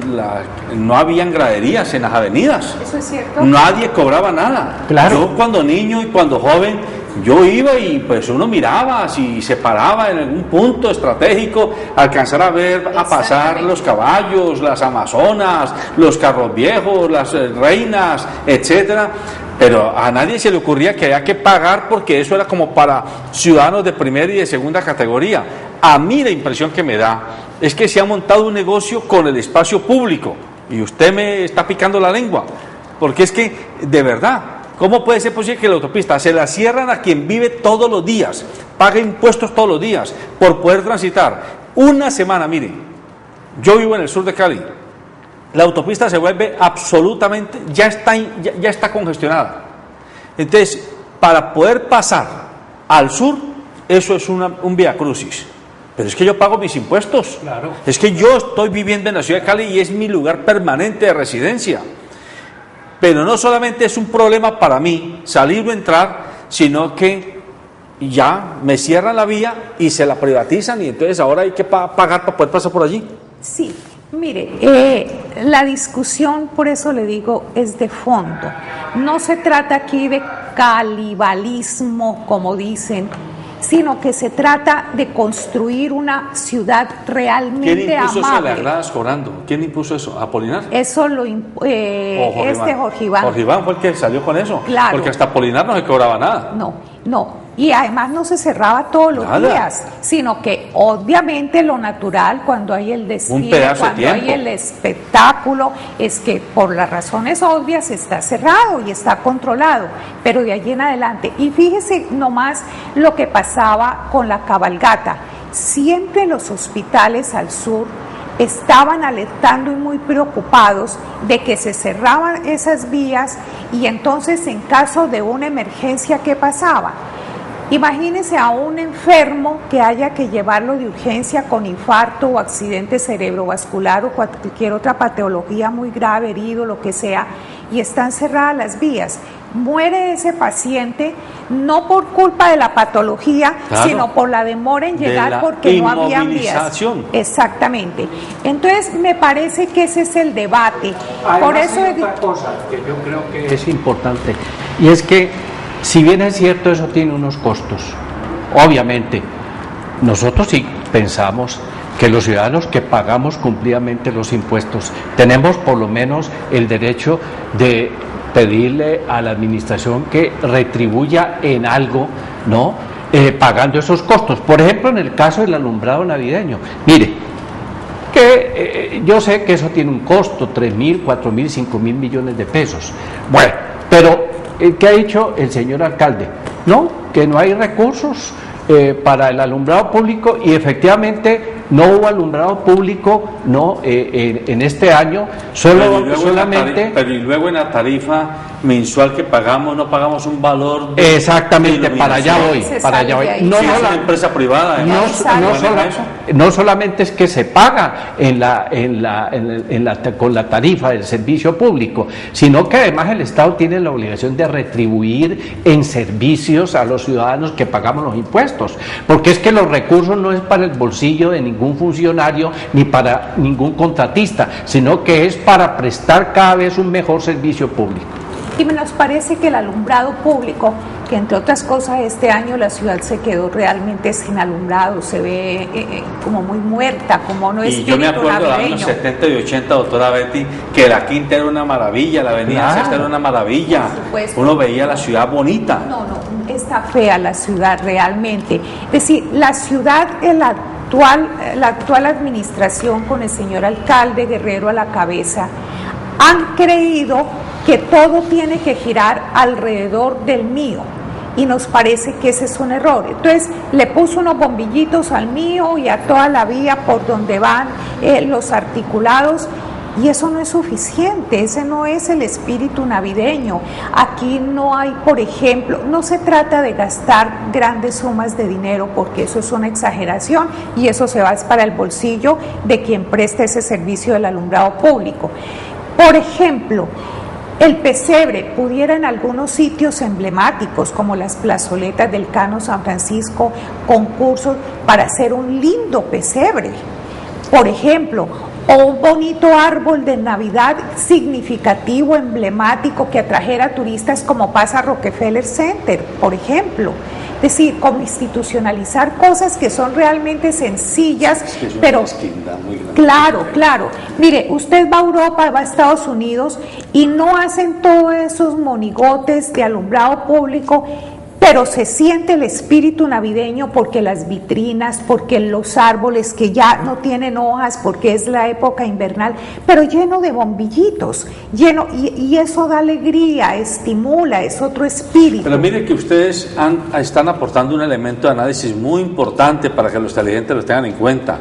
no habían graderías en las avenidas. Eso es cierto. Nadie cobraba nada. Claro. Yo cuando niño y cuando joven, yo iba y pues uno miraba si se paraba en algún punto estratégico, alcanzar a ver, a pasar los caballos, las amazonas, los carros viejos, las reinas, etcétera. Pero a nadie se le ocurría que había que pagar porque eso era como para ciudadanos de primera y de segunda categoría. A mí la impresión que me da es que se ha montado un negocio con el espacio público y usted me está picando la lengua, porque es que, de verdad, ¿cómo puede ser posible que la autopista se la cierran a quien vive todos los días, paga impuestos todos los días por poder transitar? Una semana, mire, yo vivo en el sur de Cali, la autopista se vuelve absolutamente, ya está congestionada. Entonces, para poder pasar al sur, eso es un viacrucis. Pero es que yo pago mis impuestos. Claro. Es que yo estoy viviendo en la ciudad de Cali y es mi lugar permanente de residencia. Pero no solamente es un problema para mí salir o entrar, sino que ya me cierran la vía y se la privatizan y entonces ahora hay que pagar para poder pasar por allí. Sí, mire, la discusión, por eso le digo, es de fondo. No se trata aquí de calibalismo, como dicen, sino que se trata de construir una ciudad realmente amable. ¿Quién impuso eso de las gradas cobrando? ¿Quién impuso eso? ¿Apolinar? Eso lo Jorge Iván. Jorge Iván fue el que salió con eso. Claro. Porque hasta Apolinar no se cobraba nada. No, Y además no se cerraba todos los Nada. días, sino que obviamente lo natural cuando hay el desfile, pedazo de cuando hay tiempo. el espectáculo, es que por las razones obvias está cerrado y está controlado, pero de allí en adelante. Y fíjese nomás lo que pasaba con la cabalgata. Siempre los hospitales al sur estaban alertando y muy preocupados de que se cerraban esas vías y entonces en caso de una emergencia, ¿qué pasaba? Imagínese a un enfermo que haya que llevarlo de urgencia con infarto o accidente cerebrovascular o cualquier otra patología muy grave, herido, lo que sea, y están cerradas las vías. Muere ese paciente no por culpa de la patología, claro, sino por la demora en llegar porque no había vías. Inmovilización. Exactamente. Entonces me parece que ese es el debate. Además, Por eso hay otra cosa que yo creo que es importante, y es que si bien es cierto eso tiene unos costos, obviamente nosotros sí pensamos que los ciudadanos que pagamos cumplidamente los impuestos tenemos por lo menos el derecho de pedirle a la administración que retribuya en algo, ¿no? Pagando esos costos. Por ejemplo, en el caso del alumbrado navideño, mire, que yo sé que eso tiene un costo, 3.000, 4.000, 5.000 millones de pesos. Bueno, pero ¿qué ha dicho el señor alcalde? No, que no hay recursos para el alumbrado público, y efectivamente no hubo alumbrado público en este año, solamente... Pero y luego en la tarifa mensual que pagamos, no pagamos un valor de exactamente, para allá voy. No, es una empresa privada. No solamente es que se paga con la tarifa del servicio público, sino que además el Estado tiene la obligación de retribuir en servicios a los ciudadanos que pagamos los impuestos, porque es que los recursos no es para el bolsillo de ningún funcionario ni para ningún contratista, sino que es para prestar cada vez un mejor servicio público. Y nos parece que el alumbrado público, que entre otras cosas este año la ciudad se quedó realmente sin alumbrado, se ve como muy muerta, como no es. Y yo me acuerdo de los años 70 y 80, doctora Betty, que la Quinta era una maravilla, la Avenida Sexta era una maravilla, uno veía la ciudad bonita. No, está fea la ciudad realmente. Es decir, la ciudad en la actual administración con el señor alcalde Guerrero a la cabeza, han creído que todo tiene que girar alrededor del mío, y nos parece que ese es un error. Entonces le puso unos bombillitos al mío y a toda la vía por donde van los articulados, y eso no es suficiente, ese no es el espíritu navideño. Aquí no hay, por ejemplo, no se trata de gastar grandes sumas de dinero, porque eso es una exageración y eso se va para el bolsillo de quien presta ese servicio del alumbrado público. Por ejemplo, el pesebre pudiera en algunos sitios emblemáticos como las plazoletas del Cano San Francisco, concursos para hacer un lindo pesebre, por ejemplo, o un bonito árbol de Navidad significativo, emblemático, que atrajera turistas, como pasa a Rockefeller Center, por ejemplo. Es decir, como institucionalizar cosas que son realmente sencillas, pero claro. Mire, usted va a Europa, va a Estados Unidos y no hacen todos esos monigotes de alumbrado público, pero se siente el espíritu navideño porque las vitrinas, porque los árboles que ya no tienen hojas, porque es la época invernal, pero lleno de bombillitos, y eso da alegría, estimula, es otro espíritu. Pero mire que ustedes están aportando un elemento de análisis muy importante para que los televidentes lo tengan en cuenta.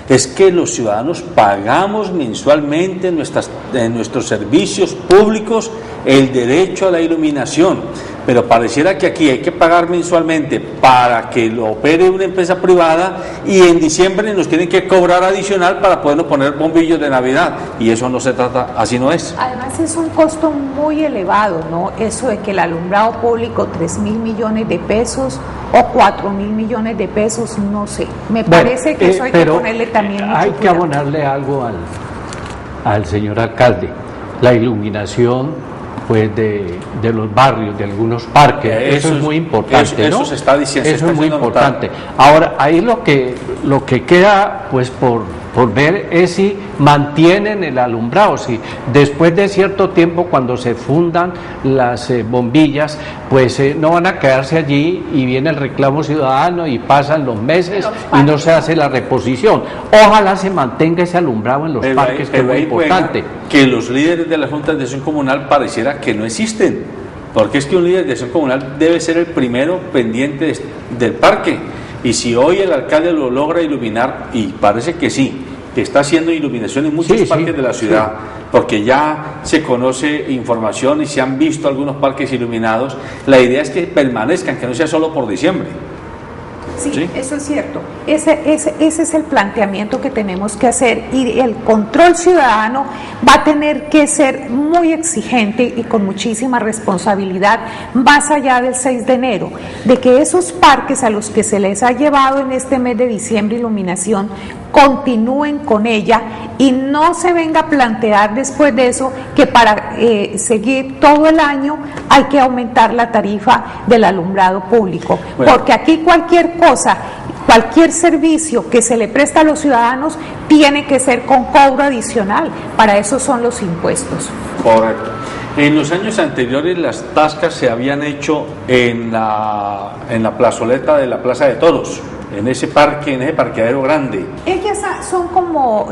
Es que los ciudadanos pagamos mensualmente en nuestros servicios públicos el derecho a la iluminación, pero pareciera que aquí hay que pagar mensualmente para que lo opere una empresa privada, y en diciembre nos tienen que cobrar adicional para podernos poner bombillos de Navidad, y eso no se trata, así no es. Además es un costo muy elevado, ¿no? Eso de que el alumbrado público 3.000 millones de pesos o 4.000 millones de pesos, no sé, me parece que eso hay que ponerle también mucho hay que cuidado. abonarle algo al señor alcalde, la iluminación pues de los barrios, de algunos parques, eso es muy importante, ¿no? Eso se está diciendo, eso es muy importante. Ahora, ahí lo que queda pues por por ver es si mantienen el alumbrado, si después de cierto tiempo cuando se fundan las bombillas, pues no van a quedarse allí y viene el reclamo ciudadano y pasan los meses y no se hace la reposición. Ojalá se mantenga ese alumbrado en los parques, que es muy importante. Que los líderes de la Junta de Acción Comunal pareciera que no existen, porque es que un líder de acción comunal debe ser el primero pendiente del parque. Y si hoy el alcalde lo logra iluminar, y parece que sí, que está haciendo iluminación en muchos parques de la ciudad, porque ya se conoce información y se han visto algunos parques iluminados, la idea es que permanezcan, que no sea solo por diciembre. Sí, eso es cierto. Ese es el planteamiento que tenemos que hacer, y el control ciudadano va a tener que ser muy exigente y con muchísima responsabilidad más allá del 6 de enero, de que esos parques a los que se les ha llevado en este mes de diciembre iluminación continúen con ella y no se venga a plantear después de eso que para seguir todo el año hay que aumentar la tarifa del alumbrado público, porque aquí cualquier cosa, cualquier servicio que se le presta a los ciudadanos tiene que ser con cobro adicional, para eso son los impuestos. Correcto. En los años anteriores las tascas se habían hecho en la plazoleta de la Plaza de Toros, en ese parque, en ese parqueadero grande. Ellas son como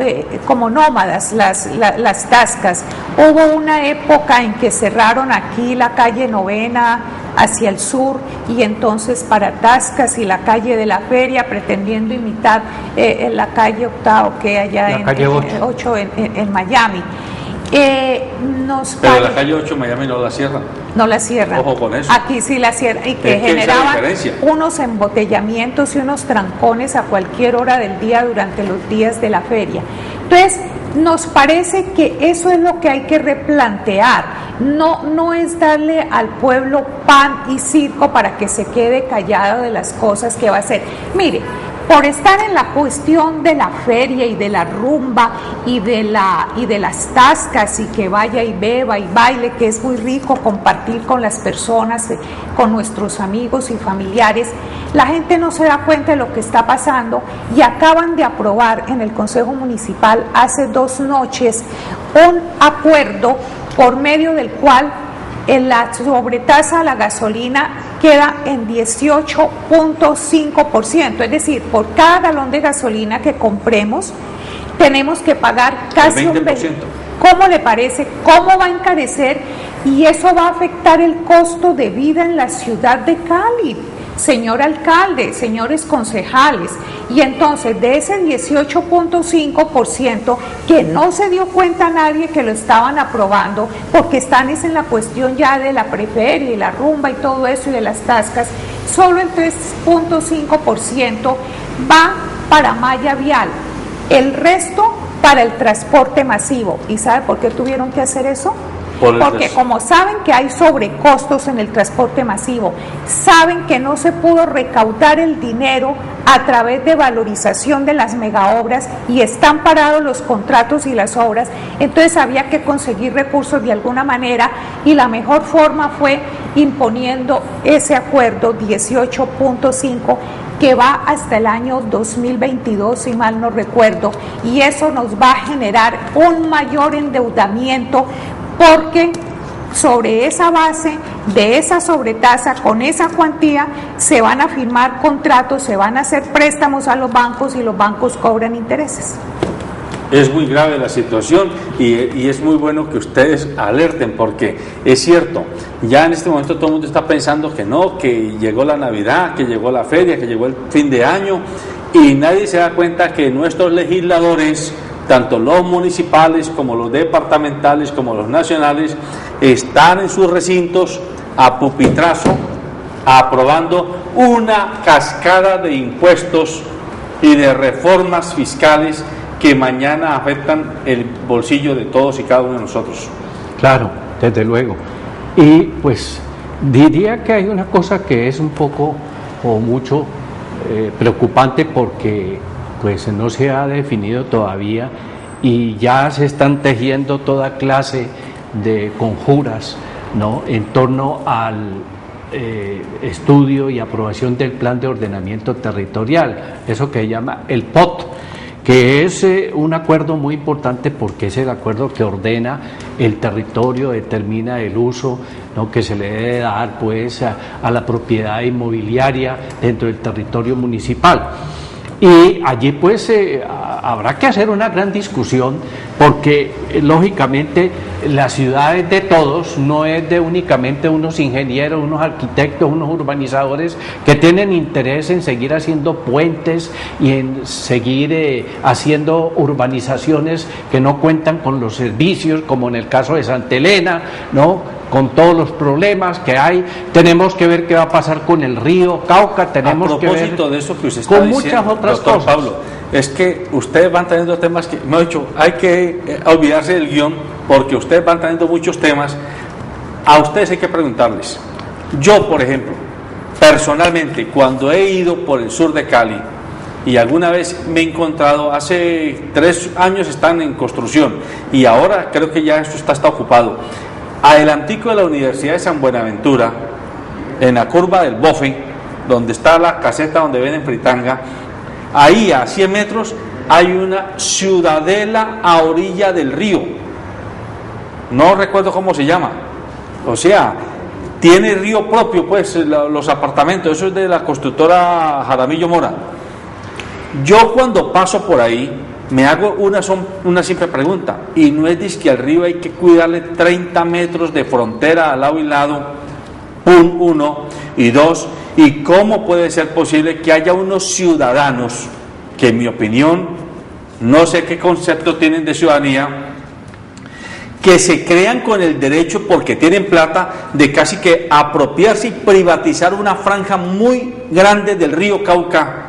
nómadas las tascas. Hubo una época en que cerraron aquí la calle Novena hacia el sur, y entonces para tascas y la calle de la Feria, pretendiendo imitar la calle Octavo que hay allá en 8 en Miami. Pero la calle 8 Miami no la cierran. No la cierran. Ojo con eso. Aquí sí la cierran, y que generaban unos embotellamientos y unos trancones a cualquier hora del día durante los días de la feria. Entonces, nos parece que eso es lo que hay que replantear. No es darle al pueblo pan y circo para que se quede callado de las cosas que va a hacer. Mire, por estar en la cuestión de la feria y de la rumba y de las tascas, y que vaya y beba y baile, que es muy rico compartir con las personas, con nuestros amigos y familiares, la gente no se da cuenta de lo que está pasando, y acaban de aprobar en el Consejo Municipal hace 2 noches un acuerdo por medio del cual la sobretasa a la gasolina queda en 18.5%, es decir, por cada galón de gasolina que compremos tenemos que pagar casi un 20%. ¿Cómo le parece? ¿Cómo va a encarecer? Y eso va a afectar el costo de vida en la ciudad de Cali, señor alcalde, señores concejales. Y entonces de ese 18.5% que no se dio cuenta nadie que lo estaban aprobando, porque están en la cuestión ya de la preferia y la rumba y todo eso y de las tascas, solo el 3.5% va para malla vial, el resto para el transporte masivo. ¿Y sabe por qué tuvieron que hacer eso? Porque como saben que hay sobrecostos en el transporte masivo, saben que no se pudo recaudar el dinero a través de valorización de las megaobras y están parados los contratos y las obras, entonces había que conseguir recursos de alguna manera, y la mejor forma fue imponiendo ese acuerdo 18.5 que va hasta el año 2022, si mal no recuerdo, y eso nos va a generar un mayor endeudamiento, porque sobre esa base de esa sobretasa, con esa cuantía, se van a firmar contratos, se van a hacer préstamos a los bancos y los bancos cobran intereses. Es muy grave la situación y es muy bueno que ustedes alerten, porque es cierto, ya en este momento todo el mundo está pensando que no, que llegó la Navidad, que llegó la feria, que llegó el fin de año, y nadie se da cuenta que nuestros legisladores, tanto los municipales como los departamentales como los nacionales, están en sus recintos a pupitrazo aprobando una cascada de impuestos y de reformas fiscales que mañana afectan el bolsillo de todos y cada uno de nosotros. Claro, desde luego. Y pues diría que hay una cosa que es un poco o mucho preocupante, porque pues no se ha definido todavía y ya se están tejiendo toda clase de conjuras, ¿no?, en torno al estudio y aprobación del Plan de Ordenamiento Territorial, eso que se llama el POT, que es un acuerdo muy importante porque es el acuerdo que ordena el territorio, determina el uso, ¿no?, que se le debe dar pues a la propiedad inmobiliaria dentro del territorio municipal. Y allí pues habrá que hacer una gran discusión porque lógicamente la ciudad es de todos, no es de únicamente unos ingenieros, unos arquitectos, unos urbanizadores que tienen interés en seguir haciendo puentes y en seguir haciendo urbanizaciones que no cuentan con los servicios, como en el caso de Santa Elena, ¿no?, con todos los problemas que hay. Tenemos que ver qué va a pasar con el río Cauca, tenemos que ver... A propósito de eso que usted está con diciendo, muchas otras doctor cosas. Pablo, es que ustedes van trayendo temas que, me ha dicho, hay que olvidarse del guión, porque ustedes van trayendo muchos temas. A ustedes hay que preguntarles. Yo, por ejemplo, personalmente, cuando he ido por el sur de Cali, y alguna vez me he encontrado, hace 3 años están en construcción, y ahora creo que ya esto está ocupado. Adelantico de la Universidad de San Buenaventura, en la curva del Bofe, donde está la caseta donde venden fritanga, ahí a 100 metros hay una ciudadela a orilla del río. No recuerdo cómo se llama. O sea, tiene río propio, pues, los apartamentos. Eso es de la constructora Jaramillo Mora. Yo cuando paso por ahí me hago una simple pregunta, y no es que al río hay que cuidarle 30 metros de frontera al lado y lado, uno, y dos, y cómo puede ser posible que haya unos ciudadanos que, en mi opinión, no sé qué concepto tienen de ciudadanía, que se crean con el derecho, porque tienen plata, de casi que apropiarse y privatizar una franja muy grande del río Cauca,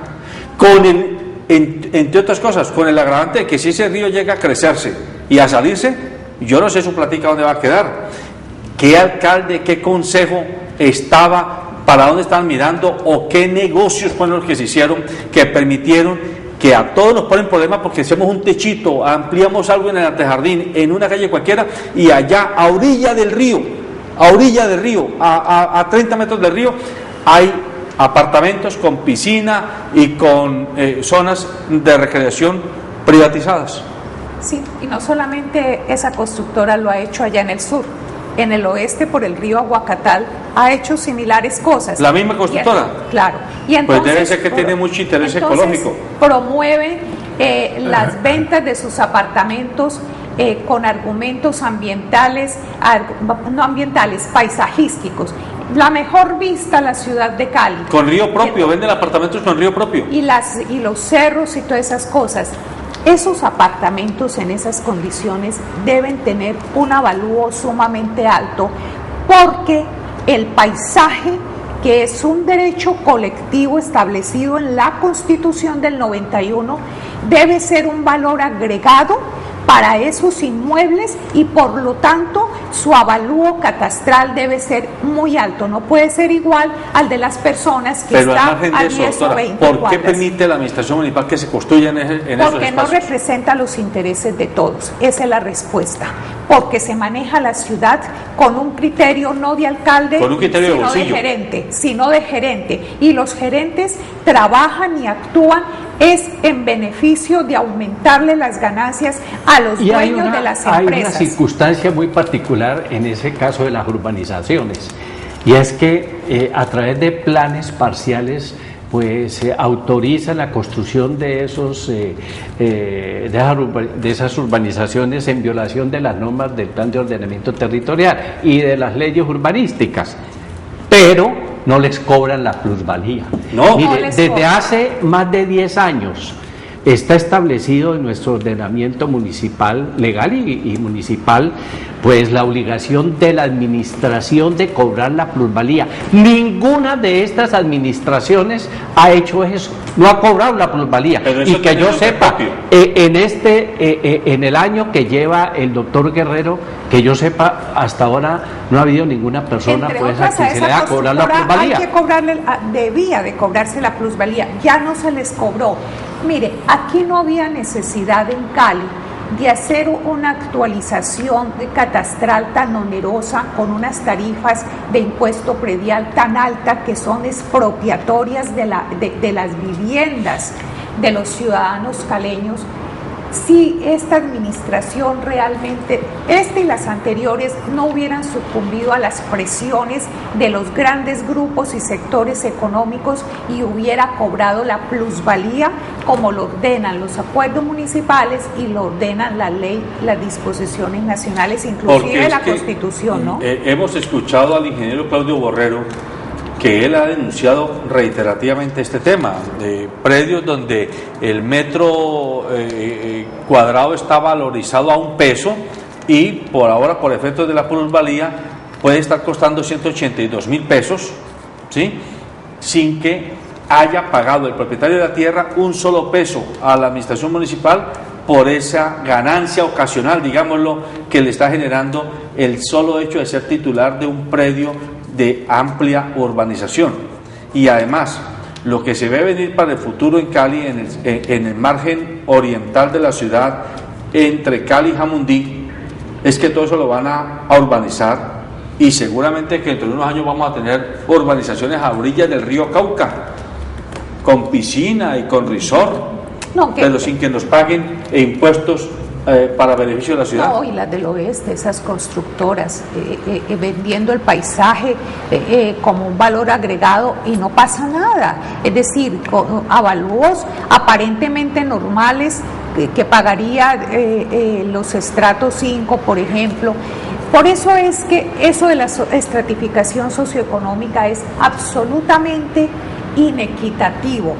con el, entre otras cosas, con el agravante de que si ese río llega a crecerse y a salirse, yo no sé su platica dónde va a quedar. ¿Qué alcalde, qué consejo estaba, para dónde estaban mirando, o qué negocios fueron los que se hicieron que permitieron que a todos nos ponen problemas porque hacemos un techito, ampliamos algo en el antejardín, en una calle cualquiera, y allá a orilla del río, a 30 metros del río, hay apartamentos con piscina y con zonas de recreación privatizadas? Sí, y no solamente esa constructora lo ha hecho allá en el sur, en el oeste, por el río Aguacatal, ha hecho similares cosas. ¿La misma constructora? Claro. Y entonces, pues debe ser que tiene mucho interés ecológico. Promueve las ventas de sus apartamentos con argumentos ambientales, no ambientales, paisajísticos. La mejor vista a la ciudad de Cali. Con río propio, venden apartamentos con río propio. Y los cerros y todas esas cosas. Esos apartamentos en esas condiciones deben tener un avalúo sumamente alto, porque el paisaje, que es un derecho colectivo establecido en la Constitución del 91, debe ser un valor agregado para esos inmuebles, y por lo tanto su avalúo catastral debe ser muy alto, no puede ser igual al de las personas que están a 10 o 20 ¿por qué permite la administración municipal que se construyan en esos espacios? Porque no representa los intereses de todos, esa es la respuesta. Porque se maneja la ciudad con un criterio no de alcalde, con un criterio de bolsillo, sino de gerente, y los gerentes trabajan y actúan es en beneficio de aumentarle las ganancias a los dueños de las empresas. Hay una circunstancia muy particular en ese caso de las urbanizaciones, y es que a través de planes parciales pues autorizan la construcción de esas urbanizaciones en violación de las normas del Plan de Ordenamiento Territorial y de las leyes urbanísticas, pero no les cobran la plusvalía. No. Mire, desde hace más de 10 años está establecido en nuestro ordenamiento municipal, legal y municipal, pues la obligación de la administración de cobrar la plusvalía. Ninguna de estas administraciones ha hecho eso, no ha cobrado la plusvalía. Y que yo sepa, en el año que lleva el doctor Guerrero, que yo sepa, hasta ahora no ha habido ninguna persona pues a quien se le haya cobrado la plusvalía. Hay que cobrarle, debía de cobrarse la plusvalía, ya no se les cobró. Mire, aquí no había necesidad en Cali de hacer una actualización catastral tan onerosa, con unas tarifas de impuesto predial tan altas que son expropiatorias de las viviendas. de los ciudadanos caleños, si esta administración realmente, esta y las anteriores, no hubieran sucumbido a las presiones de los grandes grupos y sectores económicos y hubiera cobrado la plusvalía como lo ordenan los acuerdos municipales y lo ordenan la ley, las disposiciones nacionales, inclusive la Constitución, ¿no? Hemos escuchado al ingeniero Claudio Borrero que él ha denunciado reiterativamente este tema de predios donde el metro cuadrado está valorizado a $1 y por ahora, por efectos de la plusvalía, puede estar costando 182.000 pesos, ¿sí?, sin que haya pagado el propietario de la tierra un solo peso a la administración municipal por esa ganancia ocasional, digámoslo, que le está generando el solo hecho de ser titular de un predio de amplia urbanización. Y además, lo que se ve venir para el futuro en Cali, en el margen oriental de la ciudad, entre Cali y Jamundí, es que todo eso lo van a urbanizar, y seguramente que dentro de unos años vamos a tener urbanizaciones a orillas del río Cauca, con piscina y con resort, pero sin que nos paguen impuestos para beneficio de la ciudad. No, y las del oeste, esas constructoras vendiendo el paisaje como un valor agregado y no pasa nada. Es decir, con avalúos aparentemente normales que pagaría los estratos 5, por ejemplo. Por eso es que eso de la estratificación socioeconómica es absolutamente inequitativo.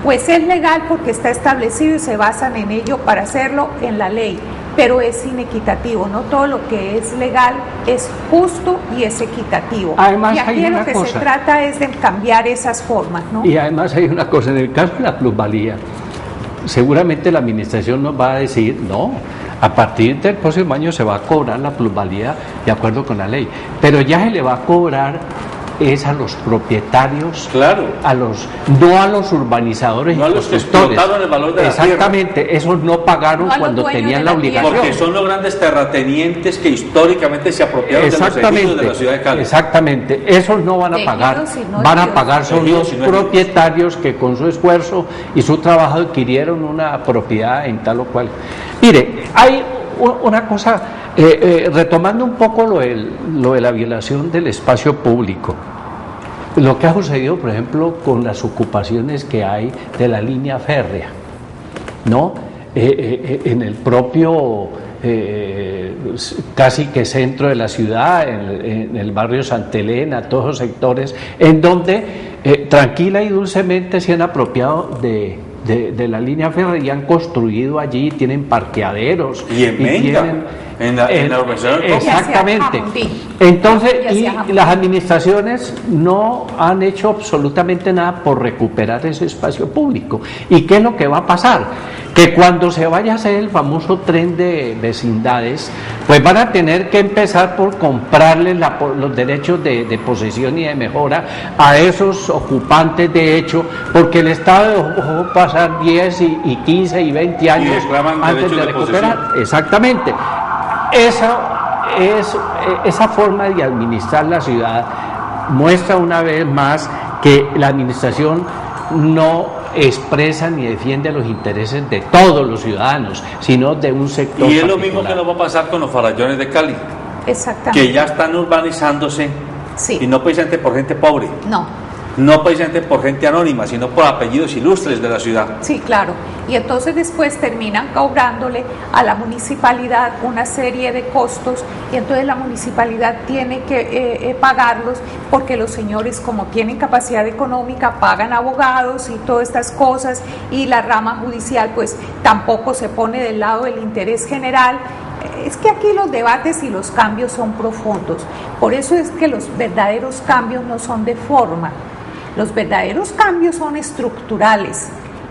Pues es legal porque está establecido y se basan en ello para hacerlo en la ley, pero es inequitativo. No todo lo que es legal es justo y es equitativo. Además, y aquí hay lo una que cosa. se trata es de cambiar esas formas, ¿no? Y además hay una cosa, en el caso de la plusvalía, seguramente la administración nos va a decir, no, a partir del próximo año se va a cobrar la plusvalía de acuerdo con la ley, pero ya se le va a cobrar es a los propietarios, claro, no a los urbanizadores, no y a los que constructores. explotaron el valor de la exactamente, tierra. Esos no pagaron No cuando tenían la obligación. Porque son los grandes terratenientes que históricamente se apropiaron de los edificios de la ciudad de Cali. Exactamente, esos no van a pagar, van a pagar son los propietarios que con su esfuerzo y su trabajo adquirieron una propiedad en tal o cual. Mire, hay una cosa, retomando un poco lo de la violación del espacio público, lo que ha sucedido, por ejemplo, con las ocupaciones que hay de la línea férrea, ¿no? En el propio casi que centro de la ciudad, en el barrio Santa Elena, todos los sectores, en donde tranquila y dulcemente se han apropiado de la línea férrea y han construido allí, tienen parqueaderos. Y en Menga, en la urbanización. Exactamente. Entonces, y las administraciones no han hecho absolutamente nada por recuperar ese espacio público. ¿Y qué es lo que va a pasar? Que cuando se vaya a hacer el famoso tren de vecindades, pues van a tener que empezar por comprarle los derechos de posesión y de mejora a esos ocupantes de hecho, porque el Estado dejó pasar 10 y 15 y 20 años antes de recuperar. Exactamente. Esa forma de administrar la ciudad muestra una vez más que la administración no expresa ni defiende los intereses de todos los ciudadanos, sino de un sector. Y es lo mismo que nos va a pasar con los farallones de Cali. Exactamente. Que ya están urbanizándose, sí, y no precisamente por gente pobre. No precisamente por gente anónima, sino por apellidos ilustres de la ciudad. Sí, claro. Y entonces después terminan cobrándole a la municipalidad una serie de costos y entonces la municipalidad tiene que pagarlos porque los señores, como tienen capacidad económica, pagan abogados y todas estas cosas, y la rama judicial pues tampoco se pone del lado del interés general. Es que aquí los debates y los cambios son profundos. Por eso es que los verdaderos cambios no son de forma. Los verdaderos cambios son estructurales,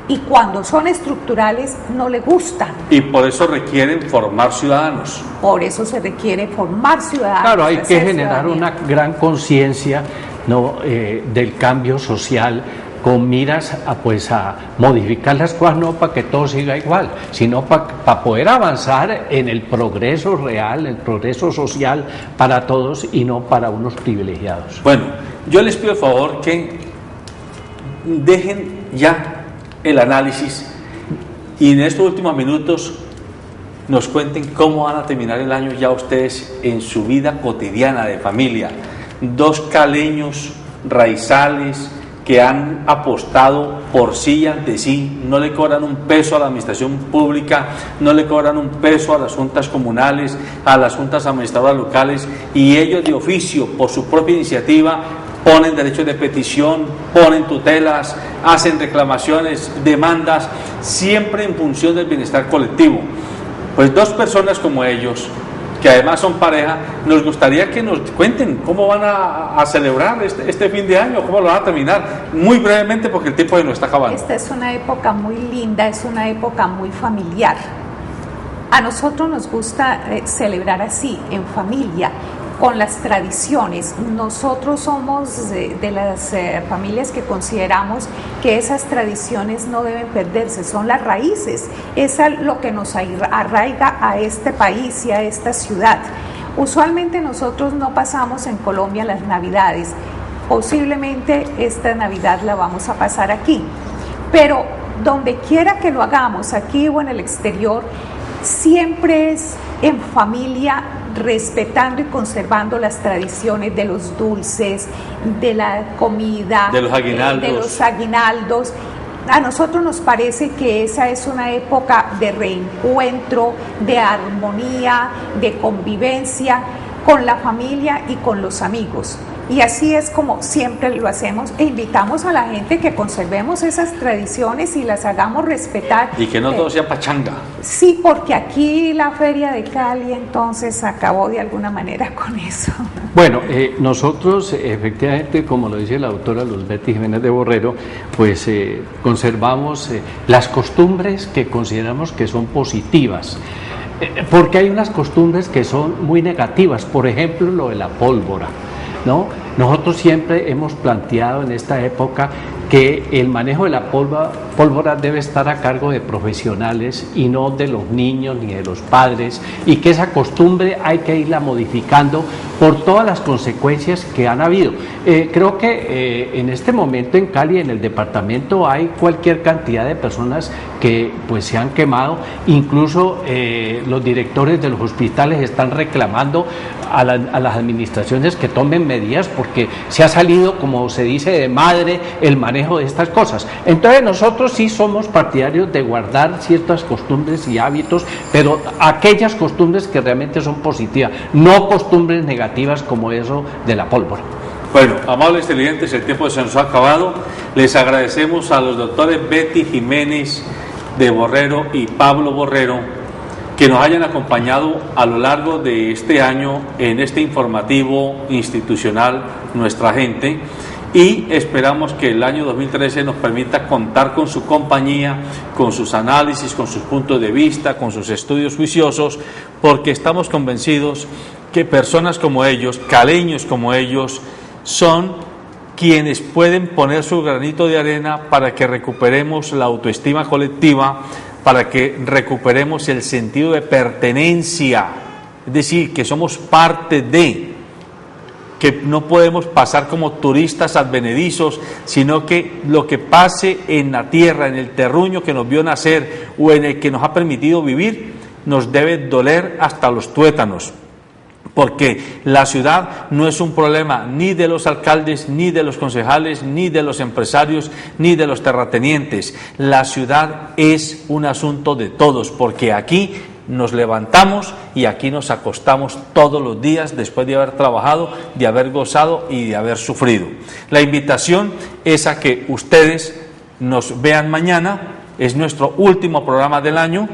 y cuando son estructurales no le gustan. Y por eso requieren formar ciudadanos. Por eso se requiere formar ciudadanos. Claro, hay que generar una gran conciencia, ¿no? Del cambio social, con miras a modificar las cosas, no para que todo siga igual, sino para poder avanzar en el progreso real, el progreso social para todos y no para unos privilegiados. Bueno, yo les pido el favor que dejen ya el análisis y en estos últimos minutos nos cuenten cómo van a terminar el año ya ustedes en su vida cotidiana de familia. Dos caleños raizales que han apostado por sí y ante sí, no le cobran un peso a la administración pública, no le cobran un peso a las juntas comunales, a las juntas administradoras locales, y ellos de oficio, por su propia iniciativa, ponen derechos de petición, ponen tutelas, hacen reclamaciones, demandas, siempre en función del bienestar colectivo. Pues dos personas como ellos, que además son pareja, nos gustaría que nos cuenten cómo van a celebrar este fin de año, cómo lo van a terminar, muy brevemente porque el tiempo nos está acabando. Esta es una época muy linda, es una época muy familiar. A nosotros nos gusta celebrar así, en familia, con las tradiciones. Nosotros somos de las familias que consideramos que esas tradiciones no deben perderse, son las raíces, es lo que nos arraiga a este país y a esta ciudad. Usualmente nosotros no pasamos en Colombia las Navidades, posiblemente esta Navidad la vamos a pasar aquí, pero donde quiera que lo hagamos, aquí o en el exterior, siempre es en familia, respetando y conservando las tradiciones de los dulces, de la comida, de los aguinaldos. A nosotros nos parece que esa es una época de reencuentro, de armonía, de convivencia con la familia y con los amigos. Y así es como siempre lo hacemos e invitamos a la gente que conservemos esas tradiciones y las hagamos respetar. Y que no todo sea pachanga. Sí, porque aquí la Feria de Cali entonces acabó de alguna manera con eso. Bueno, nosotros efectivamente, como lo dice la doctora Luz Betty Jiménez de Borrero, pues conservamos las costumbres que consideramos que son positivas. Porque hay unas costumbres que son muy negativas, por ejemplo lo de la pólvora, ¿no? Nosotros siempre hemos planteado en esta época que el manejo de la pólvora debe estar a cargo de profesionales y no de los niños ni de los padres, y que esa costumbre hay que irla modificando por todas las consecuencias que han habido. Creo que en este momento en Cali, en el departamento, hay cualquier cantidad de personas que pues se han quemado, incluso los directores de los hospitales están reclamando a las administraciones que tomen medidas porque se ha salido, como se dice, de madre el manejo de estas cosas. Entonces nosotros sí somos partidarios de guardar ciertas costumbres y hábitos, pero aquellas costumbres que realmente son positivas, no costumbres negativas como eso de la pólvora. Bueno, amables televidentes, el tiempo se nos ha acabado. Les agradecemos a los doctores Betty Jiménez de Borrero y Pablo Borrero que nos hayan acompañado a lo largo de este año en este informativo institucional Nuestra Gente, y esperamos que el año 2013 nos permita contar con su compañía, con sus análisis, con sus puntos de vista, con sus estudios juiciosos, porque estamos convencidos que personas como ellos, caleños como ellos, son quienes pueden poner su granito de arena para que recuperemos la autoestima colectiva, para que recuperemos el sentido de pertenencia, es decir, que somos parte de, que no podemos pasar como turistas advenedizos, sino que lo que pase en la tierra, en el terruño que nos vio nacer o en el que nos ha permitido vivir, nos debe doler hasta los tuétanos. Porque la ciudad no es un problema ni de los alcaldes, ni de los concejales, ni de los empresarios, ni de los terratenientes. La ciudad es un asunto de todos, porque aquí nos levantamos y aquí nos acostamos todos los días después de haber trabajado, de haber gozado y de haber sufrido. La invitación es a que ustedes nos vean mañana, es nuestro último programa del año,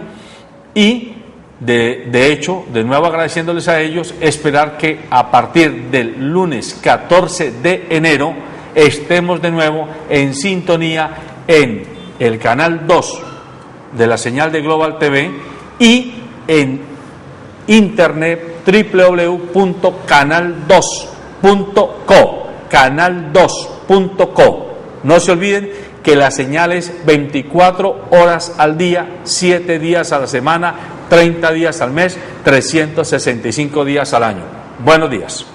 y de hecho, de nuevo agradeciéndoles a ellos, esperar que a partir del lunes 14 de enero estemos de nuevo en sintonía en el canal 2 de la señal de Global TV y en internet www.canal2.co, canal2.co. No se olviden que la señal es 24 horas al día, 7 días a la semana, 30 días al mes, 365 días al año. Buenos días.